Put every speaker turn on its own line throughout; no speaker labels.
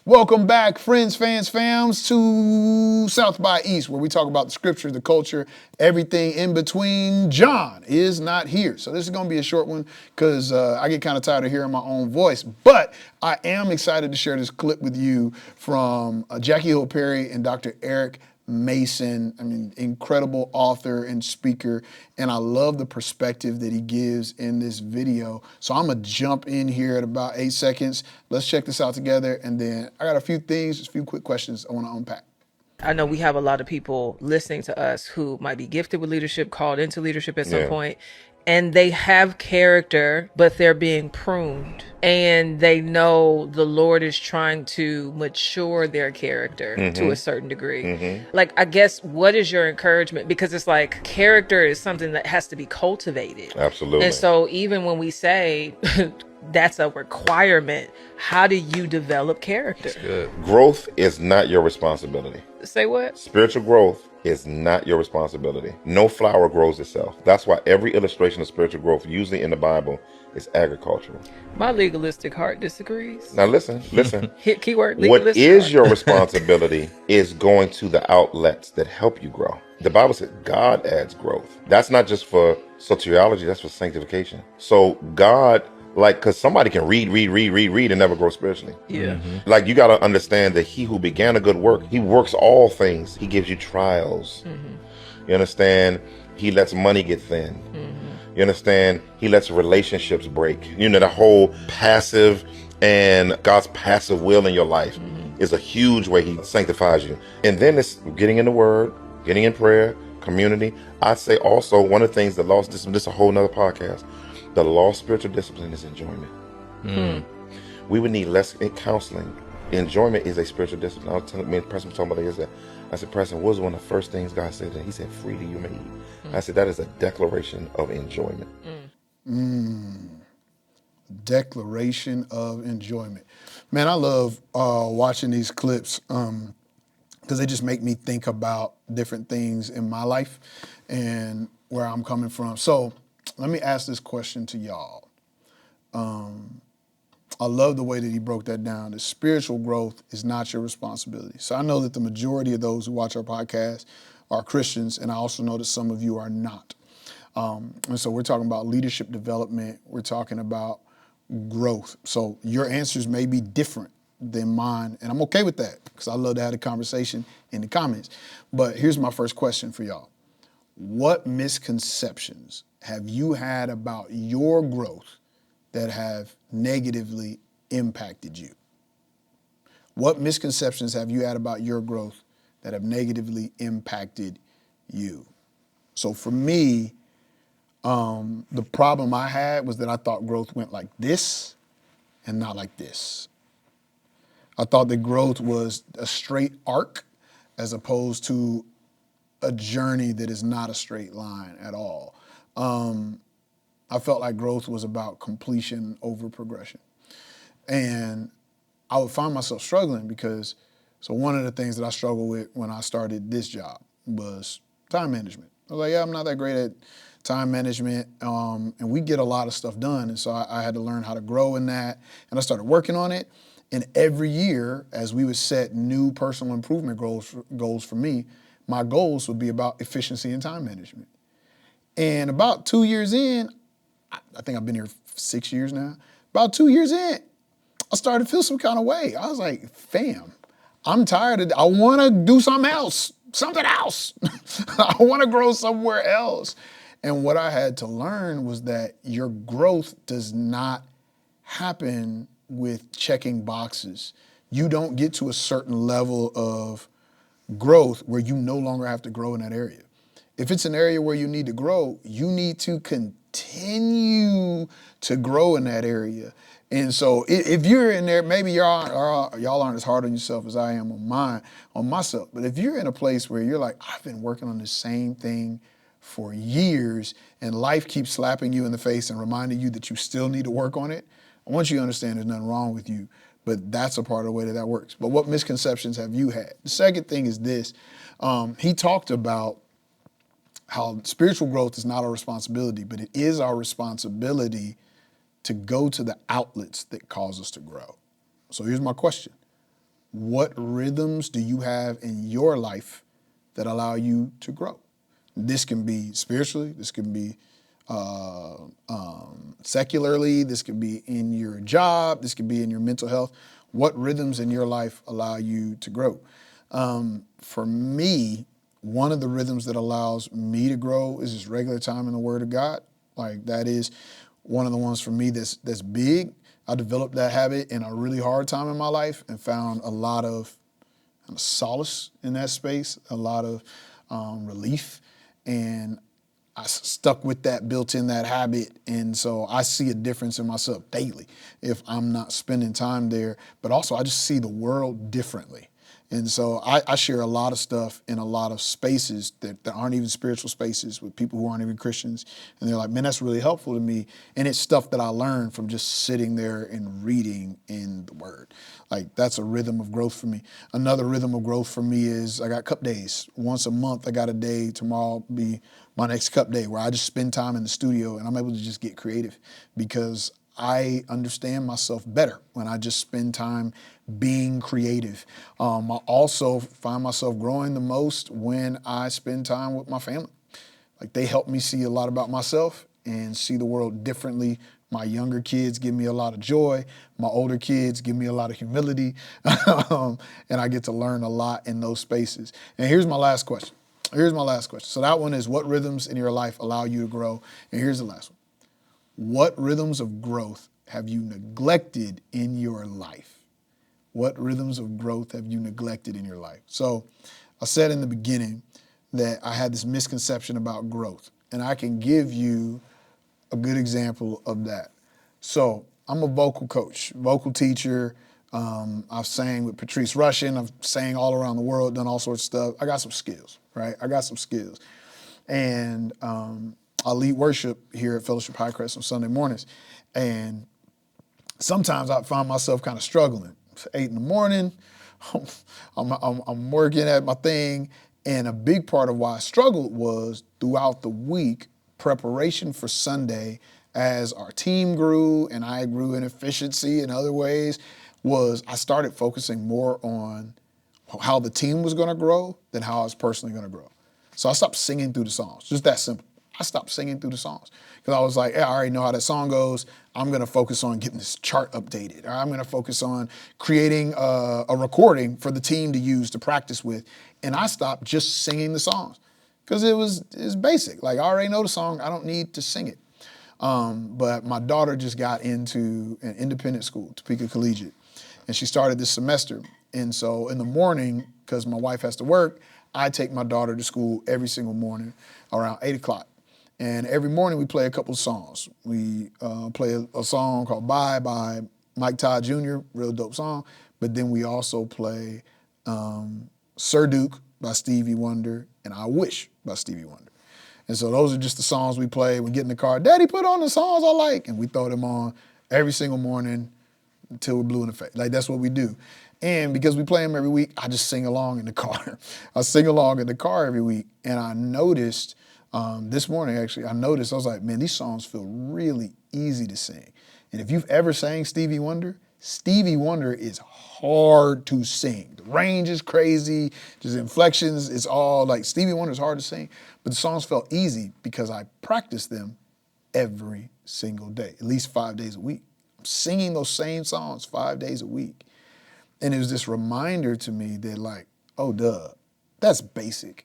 Welcome back, friends, fans, fams, to South by East, where we talk about the scripture, the culture, everything in between. John is not here. So this is going to be a short one because I get kind of tired of hearing my own voice. But I am excited to share this clip with you from Jackie Hill Perry and Dr. Eric Mason. I mean, incredible author and speaker, and I love the perspective that he gives in this video. So I'm gonna jump in here at about 8 seconds. Let's check this out together, and then I got a few things, just a few quick questions I want to unpack.
I know we have a lot of people listening to us who might be gifted with leadership, called into leadership at some point, and they have character, but they're being pruned. And they know the Lord is trying to mature their character to a certain degree. Like, I guess, what is your encouragement? Because it's like character is something that has to be cultivated.
Absolutely.
And so even when we say that's a requirement, how do you develop character?
Good. Growth is not your responsibility.
Say what?
Spiritual growth is not your responsibility. No flower grows itself. That's why every illustration of spiritual growth, usually in the Bible, is agricultural.
My legalistic heart disagrees.
Now listen.
Hit keyword
What
legalistic
is
heart.
your responsibility is going to the outlets that help you grow. The Bible says God adds growth. That's not just for soteriology, that's for sanctification. So God, because somebody can read and never grow spiritually.
Yeah.
Like, you got to understand that he who began a good work, he works all things. He gives you trials. You understand? He lets money get thin. You understand? He lets relationships break. You know, the whole passive and God's passive will in your life is a huge way he sanctifies you. And then it's getting in the word, getting in prayer, community. I'd say also one of the things that lost this is a whole nother podcast. The lost spiritual discipline is enjoyment. We would need less counseling. Enjoyment is a spiritual discipline. I was telling me and Preston was talking about it yesterday. I said, Preston, what was one of the first things God said to him? He said, freely you may eat. I said, that is a declaration of enjoyment.
Declaration of enjoyment. Man, I love watching these clips because they just make me think about different things in my life and where I'm coming from. So let me ask this question to y'all. I love the way that he broke that down. The spiritual growth is not your responsibility. So I know that the majority of those who watch our podcast are Christians, and I also know that some of you are not. And so we're talking about leadership development. We're talking about growth. So your answers may be different than mine, and I'm okay with that because I love to have a conversation in the comments. But here's my first question for y'all. What misconceptions have you had about your growth that have negatively impacted you? What misconceptions have you had about your growth that have negatively impacted you? So for me, the problem I had was that I thought growth went like this and not like this. I thought that growth was a straight arc as opposed to a journey that is not a straight line at all. I felt like growth was about completion over progression. And I would find myself struggling because, so one of the things that I struggled with when I started this job was time management. I was like, yeah, I'm not that great at time management, and we get a lot of stuff done. And so I had to learn how to grow in that, and I started working on it. And every year, as we would set new personal improvement goals for me, my goals would be about efficiency and time management. And about 2 years in, I think I've been here 6 years now. About 2 years in, I started to feel some kind of way. I was like, fam, I'm tired of, I want to do something else. I want to grow somewhere else. And what I had to learn was that your growth does not happen with checking boxes. You don't get to a certain level of growth where you no longer have to grow in that area. If it's an area where you need to grow, you need to continue to grow in that area. And so if you're in there, maybe y'all aren't as hard on yourself as I am on myself. But if you're in a place where you're like, I've been working on the same thing for years and life keeps slapping you in the face and reminding you that you still need to work on it, I want you to understand there's nothing wrong with you, but that's a part of the way that works. But what misconceptions have you had? The second thing is this. He talked about how spiritual growth is not our responsibility, but it is our responsibility to go to the outlets that cause us to grow. So here's my question. What rhythms do you have in your life that allow you to grow? This can be spiritually, this can be secularly, this can be in your job, this can be in your mental health. What rhythms in your life allow you to grow? For me, one of the rhythms that allows me to grow is just regular time in the Word of God. Like that is one of the ones for me that's big. I developed that habit in a really hard time in my life and found a lot of solace in that space, a lot of relief, and I stuck with that, built in that habit, and so I see a difference in myself daily if I'm not spending time there, but also I just see the world differently. And so I share a lot of stuff in a lot of spaces that aren't even spiritual spaces with people who aren't even Christians. And they're like, man, that's really helpful to me. And it's stuff that I learned from just sitting there and reading in the Word. Like that's a rhythm of growth for me. Another rhythm of growth for me is I got cup days. Once a month, I got a day. Tomorrow will be my next cup day where I just spend time in the studio and I'm able to just get creative because I understand myself better when I just spend time being creative. I also find myself growing the most when I spend time with my family. Like they help me see a lot about myself and see the world differently. My younger kids give me a lot of joy. My older kids give me a lot of humility. And I get to learn a lot in those spaces. And here's my last question. So that one is, what rhythms in your life allow you to grow? And here's the last one. What rhythms of growth have you neglected in your life? What rhythms of growth have you neglected in your life? So I said in the beginning that I had this misconception about growth, and I can give you a good example of that. So I'm a vocal coach, vocal teacher. I've sang with Patrice Rushen. I've sang all around the world, done all sorts of stuff. I got some skills, right? And I lead worship here at Fellowship Hi-Crest on Sunday mornings. And sometimes I find myself kind of struggling. It's 8 in the morning, I'm working at my thing. And a big part of why I struggled was throughout the week, preparation for Sunday, as our team grew and I grew in efficiency in other ways, was I started focusing more on how the team was going to grow than how I was personally going to grow. So I stopped singing through the songs, just that simple. I stopped singing through the songs because I was like, I already know how that song goes. I'm going to focus on getting this chart updated, or I'm going to focus on creating a recording for the team to use to practice with. And I stopped just singing the songs because it's basic. Like I already know the song. I don't need to sing it. But my daughter just got into an independent school, Topeka Collegiate, and she started this semester. And so in the morning, because my wife has to work, I take my daughter to school every single morning around 8 o'clock. And every morning we play a couple of songs. We play a song called Bye by Mike Todd Jr., real dope song. But then we also play Sir Duke by Stevie Wonder and I Wish by Stevie Wonder. And so those are just the songs we play. We get in the car, Daddy, put on the songs I like. And we throw them on every single morning until we're blue in the face. Like that's what we do. And because we play them every week, I just sing along in the car. I sing along in the car every week. And I noticed this morning, actually, I was like, man, these songs feel really easy to sing. And if you've ever sang Stevie Wonder is hard to sing. The range is crazy, just inflections, it's all like Stevie Wonder is hard to sing. But the songs felt easy because I practiced them every single day, at least 5 days a week. I'm singing those same songs 5 days a week. And it was this reminder to me that like, oh, duh, that's basic.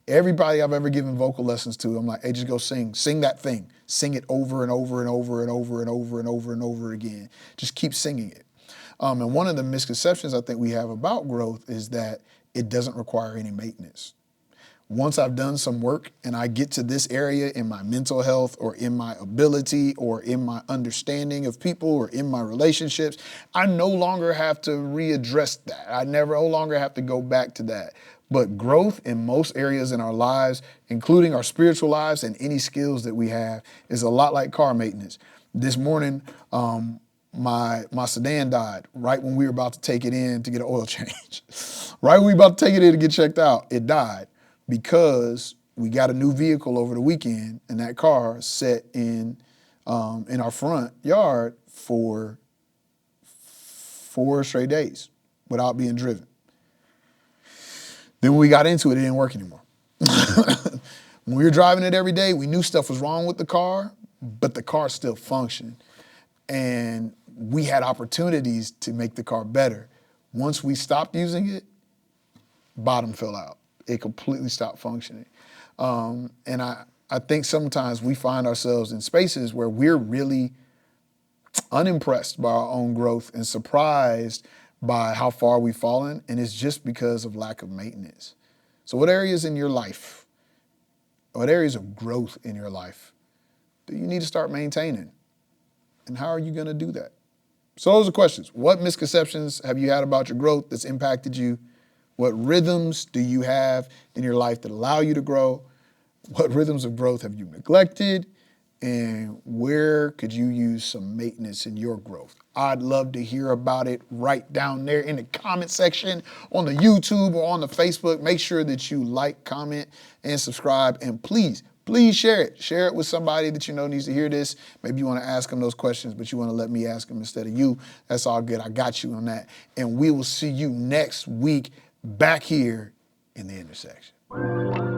Everybody I've ever given vocal lessons to, I'm like, hey, just go sing that thing. Sing it over and over and over and over and over and over and over again. Just keep singing it. And one of the misconceptions I think we have about growth is that it doesn't require any maintenance. Once I've done some work and I get to this area in my mental health or in my ability or in my understanding of people or in my relationships, I no longer have to readdress that. I no longer have to go back to that. But growth in most areas in our lives, including our spiritual lives and any skills that we have, is a lot like car maintenance. This morning, my sedan died right when we were about to take it in to get an oil change. Right when we were about to take it in to get checked out, it died because we got a new vehicle over the weekend, and that car sat in our front yard for 4 straight days without being driven. Then when we got into it, it didn't work anymore. When we were driving it every day, we knew stuff was wrong with the car, but the car still functioned. And we had opportunities to make the car better. Once we stopped using it, bottom fell out. It completely stopped functioning. And I think sometimes we find ourselves in spaces where we're really unimpressed by our own growth and surprised by how far we've fallen, and it's just because of lack of maintenance. So what areas in your life, what areas of growth in your life do you need to start maintaining? And how are you going to do that? So those are questions. What misconceptions have you had about your growth that's impacted you? What rhythms do you have in your life that allow you to grow? What rhythms of growth have you neglected? And where could you use some maintenance in your growth? I'd love to hear about it right down there in the comment section on the YouTube or on the Facebook. Make sure that you like, comment, and subscribe. And please share it. Share it with somebody that you know needs to hear this. Maybe you want to ask them those questions, but you want to let me ask them instead of you. That's all good. I got you on that. And we will see you next week back here in the intersection.